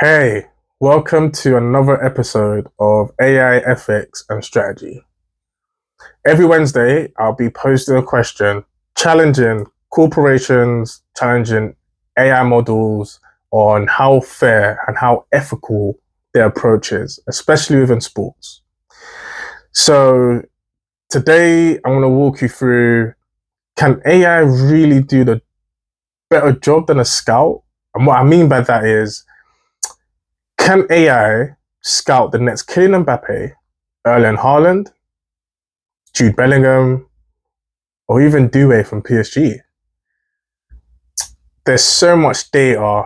Hey, welcome to another episode of AI Ethics and Strategy. Every Wednesday, I'll be posting a question challenging corporations, challenging AI models on how fair and how ethical their approach is, especially within sports. So, today, I'm going to walk you through, can AI really do the better job than a scout? And what I mean by that is, can AI scout the next Kylian Mbappe, Erling Haaland, Jude Bellingham, or even Due from PSG? There's so much data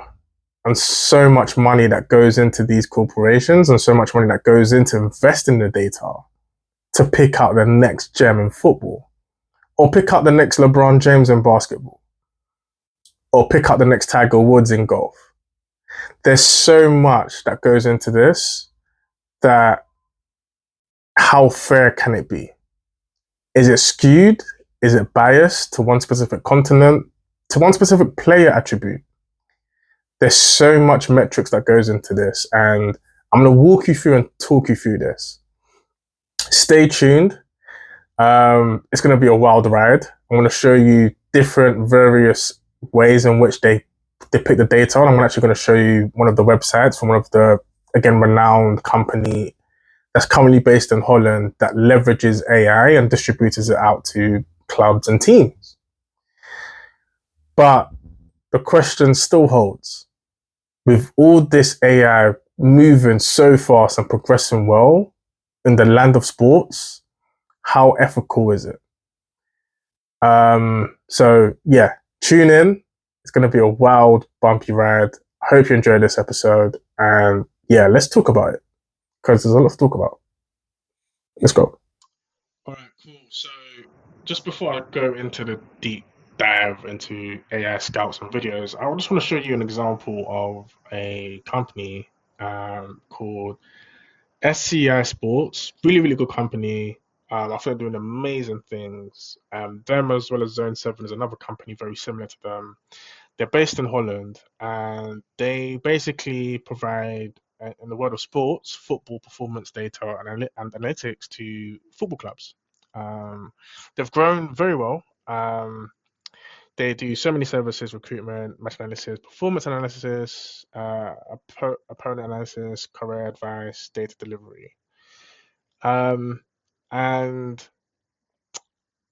and so much money that goes into these corporations and so much money that goes into investing the data to pick out the next gem in football, or pick out the next LeBron James in basketball, or pick out the next Tiger Woods in golf. There's so much that goes into this that how fair can it be? Is it skewed? Is it biased to one specific continent, to one specific player attribute? There's so much metrics that goes into this, and I'm going to walk you through and talk you through this. Stay tuned. It's going to be a wild ride. I'm going to show you different various ways in which they pick the data. And I'm actually going to show you one of the websites from one of the, again, renowned company that's currently based in Holland that leverages AI and distributes it out to clubs and teams. But the question still holds. With all this AI moving so fast and progressing well in the land of sports, how ethical is it? So yeah, tune in. It's going to be a wild, bumpy ride. I hope you enjoyed this episode. And yeah, let's talk about it because there's a lot to talk about. Let's go. All right, cool. So, just before I go into the deep dive into AI scouts and videos, I just want to show you an example of a company called SCI Sports. Really, really good company. I think they're doing amazing things. Them as well as Zone7 is another company very similar to them. They're based in Holland and they basically provide, in the world of sports, football performance data and analytics to football clubs. Um, they've grown very well. They do so many services: recruitment, match analysis, performance analysis, opponent analysis, career advice, data delivery. Um, and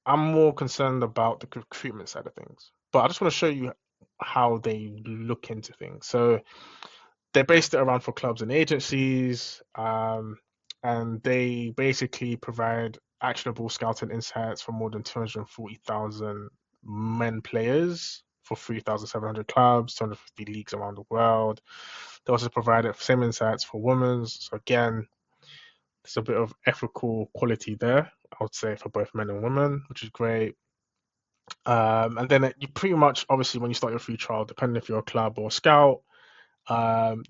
I'm more concerned about the recruitment side of things. But I just want to show you how they look into things. So they based it around for clubs and agencies, and they basically provide actionable scouting insights for more than 240,000 men players for 3,700 clubs, 250 leagues around the world. They also provided same insights for women's. So again, there's a bit of ethical quality there, I would say, for both men and women, which is great. And then you pretty much, obviously, when you start your free trial, depending if you're a club or a scout,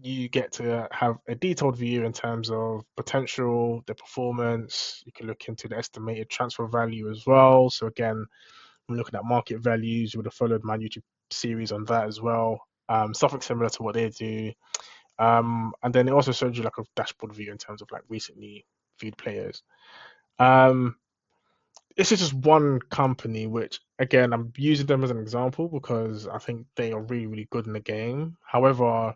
you get to have a detailed view in terms of potential, the performance. You can look into the estimated transfer value as well. So again, when looking at market values, you would have followed my YouTube series on that as well. Something similar to what they do. And then it also shows you like a dashboard view in terms of like recently viewed players. Um, this is just one company which again I'm using them as an example because I think they are really, really good in the game. However,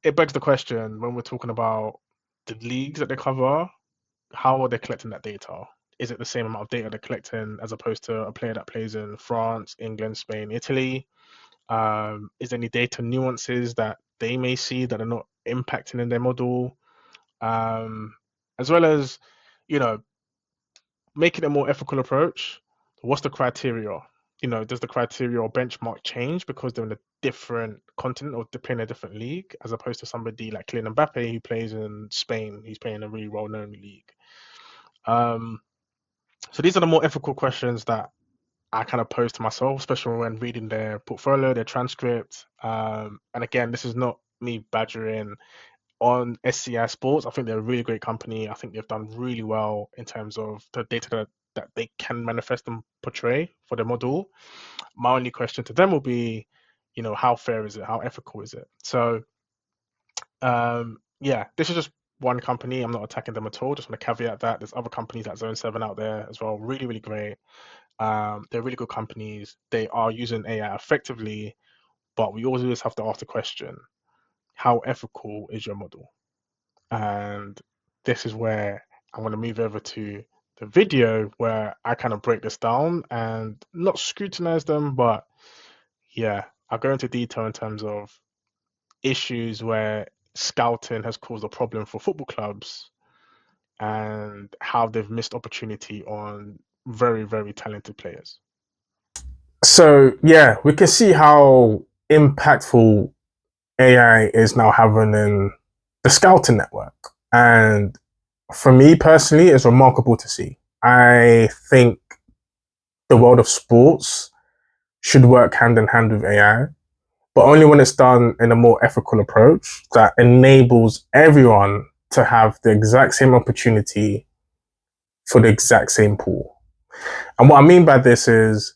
it begs the question when we're talking about the leagues that they cover, how are they collecting that data? Is it the same amount of data they're collecting as opposed to a player that plays in France, England, Spain, Italy? Is there any data nuances that they may see that are not impacting in their model? Um, as well as, you know, making a more ethical approach. What's the criteria? Does the criteria or benchmark change because they're in a different continent or they're playing a different league, as opposed to somebody like Kylian Mbappe who plays in Spain? He's playing a really well-known league. Um, so these are the more ethical questions that I kind of pose to myself, especially when reading their portfolio, their transcript. And again, this is not me badgering on SCI Sports. I think they're a really great company. I think they've done really well in terms of the data that they can manifest and portray for the model. My only question to them will be, how fair is it? How ethical is it? So Yeah, this is just one company. I'm not attacking them at all. Just want to caveat that there's other companies like Zone7 out there as well. Really, really great. They're really good companies. They are using AI effectively, but we always have to ask the question, how ethical is your model? And this is where I'm going to move over to the video where I kind of break this down and not scrutinize them, but yeah, I'll go into detail in terms of issues where scouting has caused a problem for football clubs and how they've missed opportunity on very, very talented players. So yeah, we can see how impactful AI is now having in the scouting network. And for me personally, it's remarkable to see. I think the world of sports should work hand in hand with AI, but only when it's done in a more ethical approach that enables everyone to have the exact same opportunity for the exact same pool. And what I mean by this is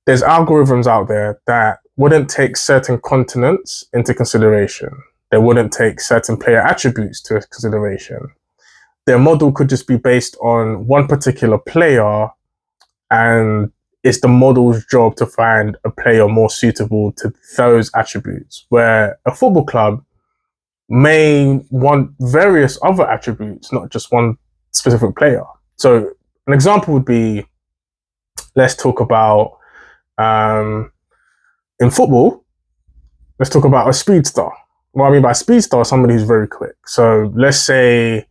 there's algorithms out there that wouldn't take certain continents into consideration. They wouldn't take certain player attributes to consideration. Their model could just be based on one particular player, and it's the model's job to find a player more suitable to those attributes. Where a football club may want various other attributes, not just one specific player. So an example would be, let's talk about um, in football, let's talk about a speedster. What I mean by speedster is somebody who's very quick. So let's say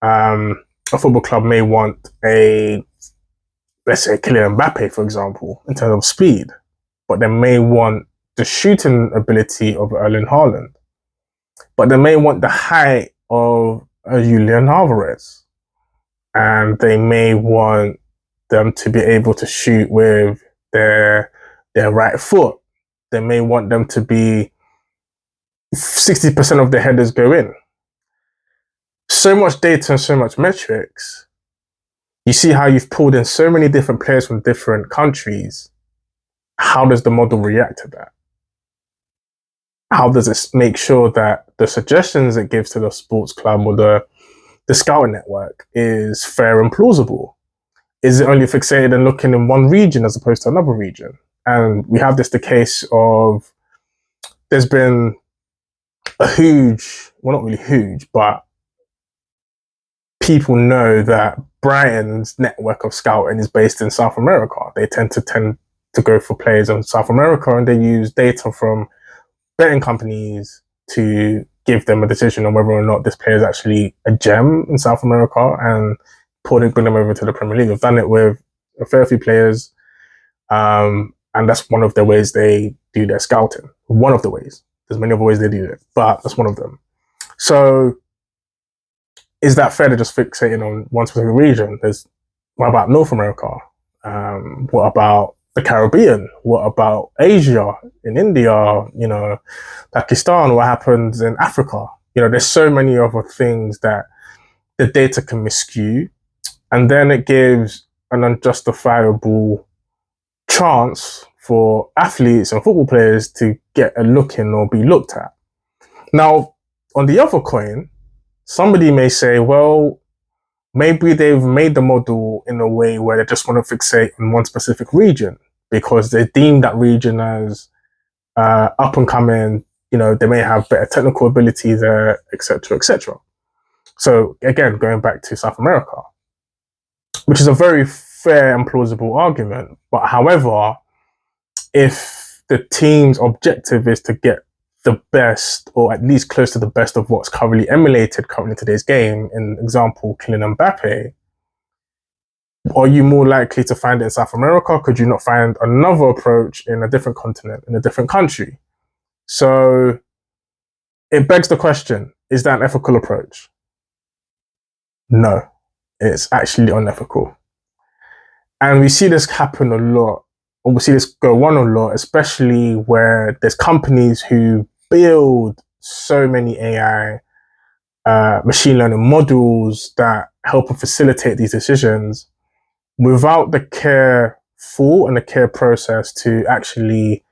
a football club may want let's say Kylian Mbappe, for example, in terms of speed, but they may want the shooting ability of Erling Haaland, but they may want the height of Julian Alvarez, and they may want them to be able to shoot with their right foot. They may want them to be 60% of the headers go in. So much data and so much metrics. You see how you've pulled in so many different players from different countries. How does the model react to that? How does it make sure that the suggestions it gives to the sports club or the scouting network is fair and plausible? Is it only fixated and looking in one region as opposed to another region? And we have the case of there's been a huge, well, not really huge, but people know that Brighton's network of scouting is based in South America. They tend to go for players in South America, and they use data from betting companies to give them a decision on whether or not this player is actually a gem in South America and bring them over to the Premier League. We've done it with a fair few players, and that's one of the ways they do their scouting. One of the ways. There's many other ways they do it, but that's one of them. So is that fair to just fixating on one specific region? What about North America? What about the Caribbean? What about Asia, in India, Pakistan? What happens in Africa? There's so many other things that the data can miscue, and then it gives an unjustifiable chance for athletes and football players to get a look in or be looked at. Now, on the other coin, somebody may say, well, maybe they've made the model in a way where they just want to fixate on one specific region because they deem that region as up and coming. They may have better technical ability there, etc., etc. So again, going back to South America, which is a very fair and plausible argument. But however, if the team's objective is to get the best, or at least close to the best of what's currently emulated in today's game, in example, Kylian Mbappe, are you more likely to find it in South America? Could you not find another approach in a different continent, in a different country? So it begs the question, is that an ethical approach? No, it's actually unethical. And we see this happen a lot, or we see this go on a lot, especially where there's companies who build so many AI machine learning models that help and facilitate these decisions without the careful and the care process to actually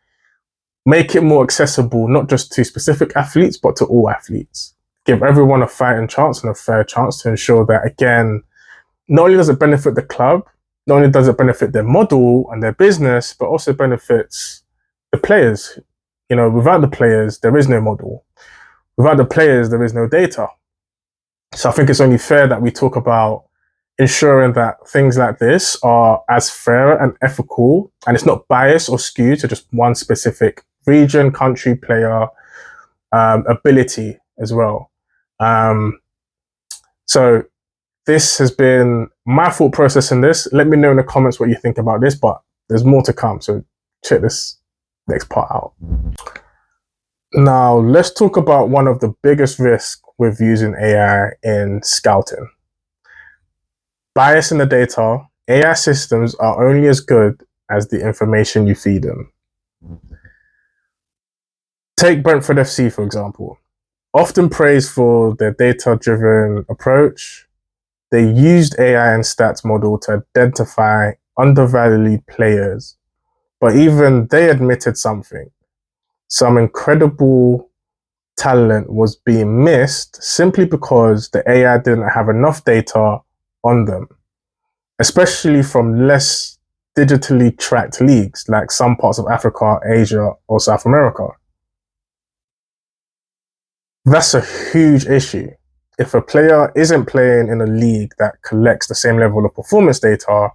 make it more accessible, not just to specific athletes, but to all athletes. Give everyone a fighting chance and a fair chance to ensure that, again, not only does it benefit the club, not only does it benefit their model and their business, but also benefits the players. You know, without the players, there is no model. Without the players, there is no data. So I think it's only fair that we talk about ensuring that things like this are as fair and ethical, and it's not biased or skewed to just one specific region, country, player, ability as well. So this has been my thought process in this. Let me know in the comments what you think about this, but there's more to come. So check this next part out. Now, let's talk about one of the biggest risks with using AI in scouting. Bias in the data. AI systems are only as good as the information you feed them. Take Brentford FC, for example. Often praised for their data-driven approach, they used AI and stats model to identify undervalued players, but even they admitted something. Some incredible talent was being missed simply because the AI didn't have enough data on them, especially from less digitally tracked leagues like some parts of Africa, Asia, or South America. That's a huge issue. If a player isn't playing in a league that collects the same level of performance data,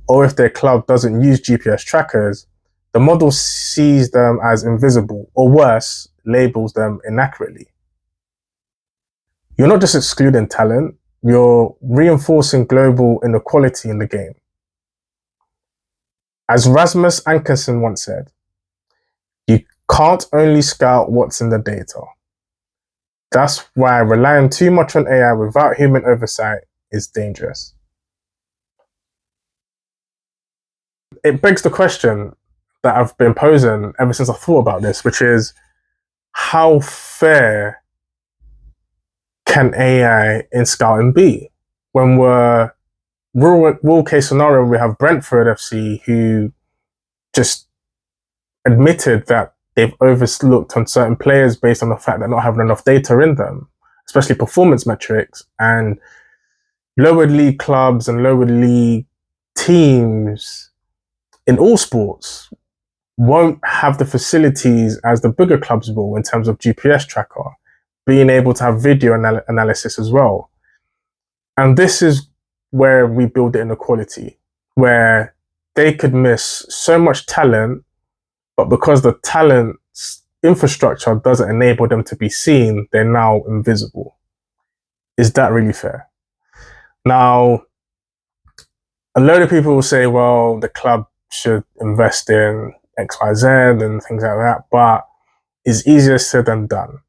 or if their club doesn't use GPS trackers, the model sees them as invisible, or worse, labels them inaccurately. You're not just excluding talent, you're reinforcing global inequality in the game. As Rasmus Ankersen once said, you can't only scout what's in the data. That's why relying too much on AI without human oversight is dangerous. It begs the question that I've been posing ever since I thought about this, which is, how fair can AI in scouting be? When we're real case scenario, we have Brentford FC who just admitted that they've overlooked on certain players based on the fact that not having enough data in them, especially performance metrics, and lower league clubs and lower league teams in all sports won't have the facilities as the bigger clubs will in terms of GPS tracker, being able to have video analysis as well. And this is where we build the inequality, where they could miss so much talent, but because the talent's infrastructure doesn't enable them to be seen, they're now invisible. Is that really fair? Now, a load of people will say, well, the club should invest in XYZ and things like that, but it's easier said than done.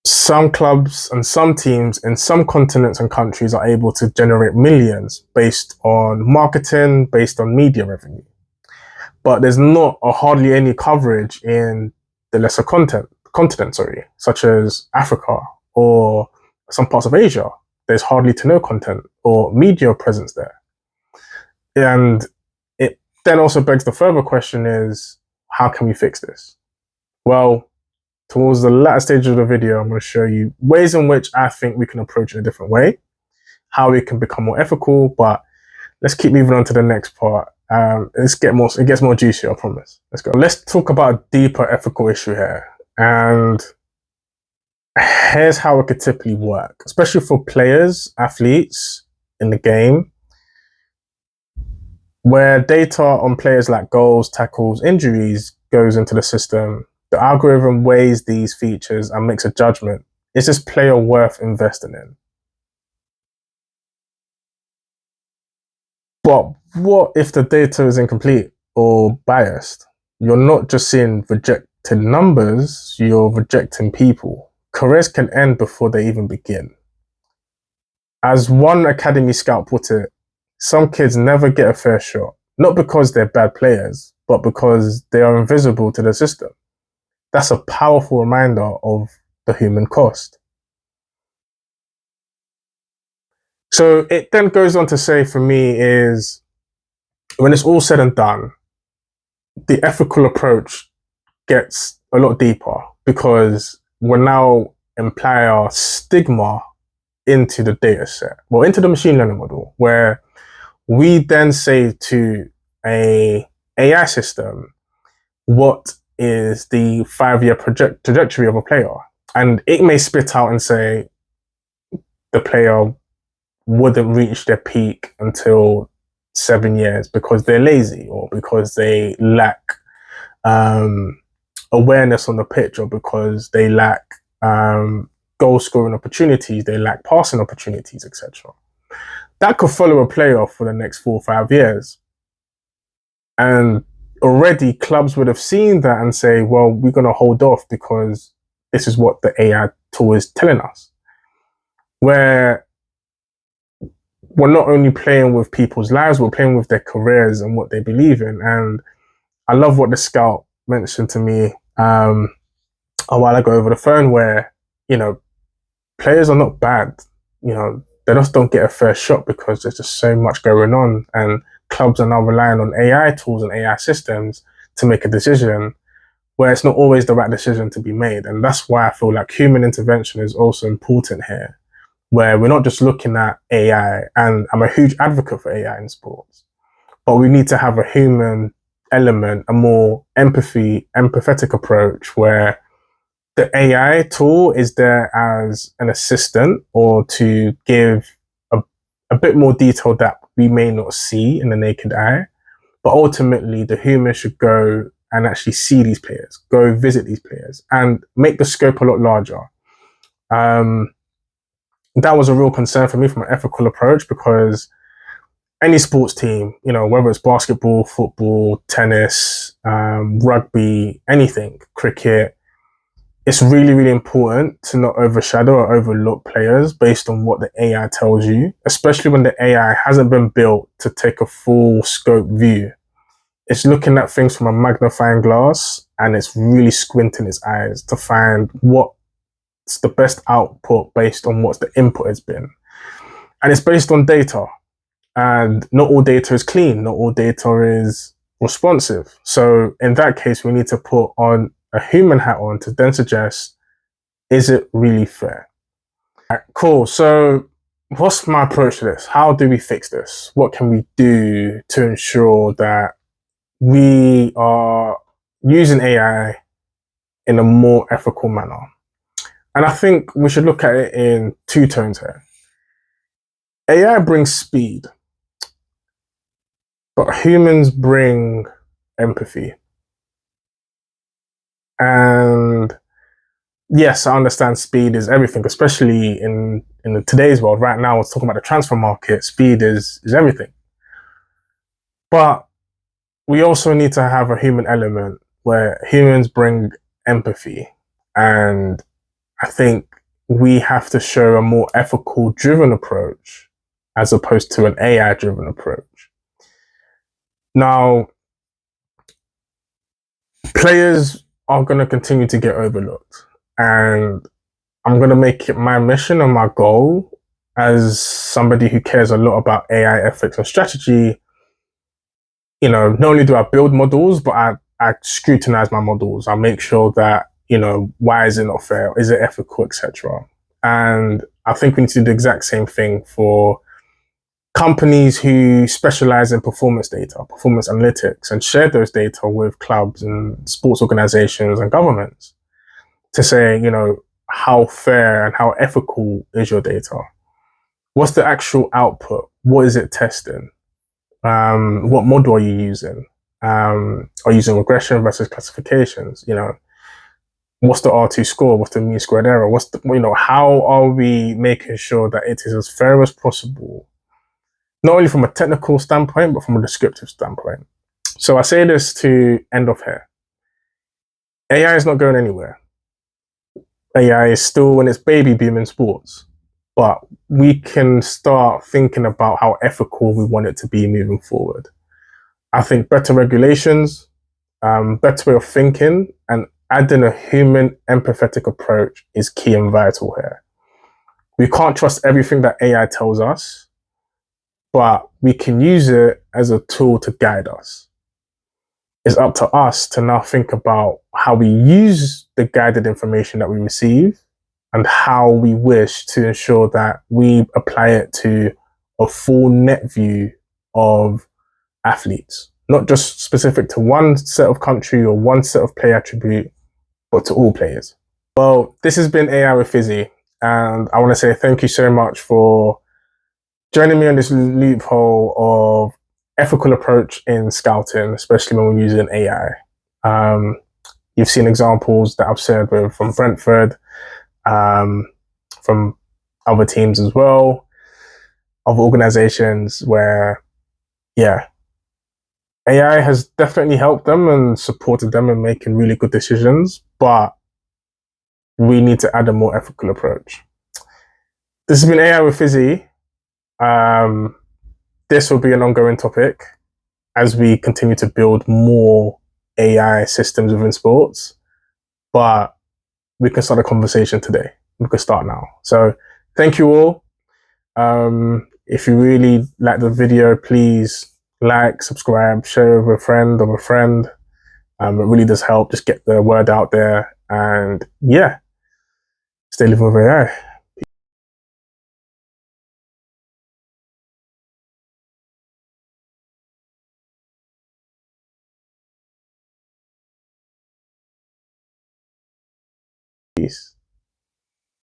Some clubs and some teams in some continents and countries are able to generate millions based on marketing, based on media revenue. But there's not hardly any coverage in the lesser continent, such as Africa or some parts of Asia. There's hardly to no content or media presence there. And it then also begs the further question is, how can we fix this? Well, towards the latter stage of the video, I'm going to show you ways in which I think we can approach it a different way, how we can become more ethical, but let's keep moving on to the next part. It gets more juicy, I promise. Let's go. Let's talk about a deeper ethical issue here. And here's how it could typically work, especially for players, athletes in the game, where data on players like goals, tackles, injuries goes into the system. The algorithm weighs these features and makes a judgment. Is this player worth investing in? But what if the data is incomplete or biased? You're not just seeing rejected numbers, you're rejecting people. Careers can end before they even begin. As one academy scout put it, some kids never get a fair shot, not because they're bad players, but because they are invisible to the system. That's a powerful reminder of the human cost. So it then goes on to say, for me, is when it's all said and done, the ethical approach gets a lot deeper because we're now implying our stigma into the data set, well, into the machine learning model, where we then say to a AI system, what is the 5-year trajectory of a player? And it may spit out and say the player wouldn't reach their peak until 7 years because they're lazy or because they lack awareness on the pitch or because they lack goal scoring opportunities, they lack passing opportunities, etc. That could follow a player for the next 4 or 5 years. And already clubs would have seen that and say, well, we're going to hold off because this is what the AI tool is telling us. Where we're not only playing with people's lives, we're playing with their careers and what they believe in. And I love what the scout mentioned to me a while ago over the phone, where, players are not bad. They just don't get a fair shot because there's just so much going on. And clubs are now relying on AI tools and AI systems to make a decision where it's not always the right decision to be made. And that's why I feel like human intervention is also important here, where we're not just looking at AI, and I'm a huge advocate for AI in sports, but we need to have a human element, a more empathetic approach where the AI tool is there as an assistant or to give a bit more detail that we may not see in the naked eye. But ultimately, the human should go and actually see these players, go visit these players, and make the scope a lot larger. That was a real concern for me from an ethical approach because any sports team, whether it's basketball, football, tennis, rugby, anything, cricket, it's really, really important to not overshadow or overlook players based on what the AI tells you, especially when the AI hasn't been built to take a full scope view. It's looking at things from a magnifying glass and it's really squinting its eyes to find what's the best output based on what the input has been. And it's based on data. And not all data is clean, not all data is responsive. So in that case, we need to put on a human hat on to then suggest, is it really fair? Right, cool. So what's my approach to this? How do we fix this? What can we do to ensure that we are using AI in a more ethical manner? And I think we should look at it in two tones here. AI brings speed, but humans bring empathy. And yes, I understand speed is everything, especially in today's world. Right now, we're talking about the transfer market. Speed is everything. But we also need to have a human element where humans bring empathy. And I think we have to show a more ethical driven approach as opposed to an AI driven approach. Now, players are going to continue to get overlooked. And I'm going to make it my mission and my goal as somebody who cares a lot about AI ethics and strategy. Not only do I build models, but I scrutinize my models. I make sure that, why is it not fair? Is it ethical, etc. And I think we need to do the exact same thing for companies who specialize in performance data, performance analytics, and share those data with clubs and sports organizations and governments to say, how fair and how ethical is your data? What's the actual output? What is it testing? What model are you using? Are you using regression versus classifications? What's the R2 score? What's the mean squared error? How are we making sure that it is as fair as possible? Not only from a technical standpoint, but from a descriptive standpoint. So I say this to end off here. AI is not going anywhere. AI is still in its baby boom in sports, but we can start thinking about how ethical we want it to be moving forward. I think better regulations, better way of thinking, and adding a human empathetic approach is key and vital here. We can't trust everything that AI tells us, but we can use it as a tool to guide us. it's up to us to now think about how we use the guided information that we receive and how we wish to ensure that we apply it to a full net view of athletes, not just specific to one set of country or one set of play attribute, but to all players. Well, this has been AI with Fizzy, and I want to say thank you so much for joining me on this loophole of ethical approach in scouting, especially when we're using AI. You've seen examples that I've shared with from Brentford, from other teams as well, other organizations where, yeah, AI has definitely helped them and supported them in making really good decisions, but we need to add a more ethical approach. This has been AI with Fizzy. This will be an ongoing topic as we continue to build more AI systems within sports, but we can start a conversation today. We can start now. So thank you all. If you really like the video, please like, subscribe, share with a friend of a friend. It really does help. Just get the word out there, and yeah, stay living with AI.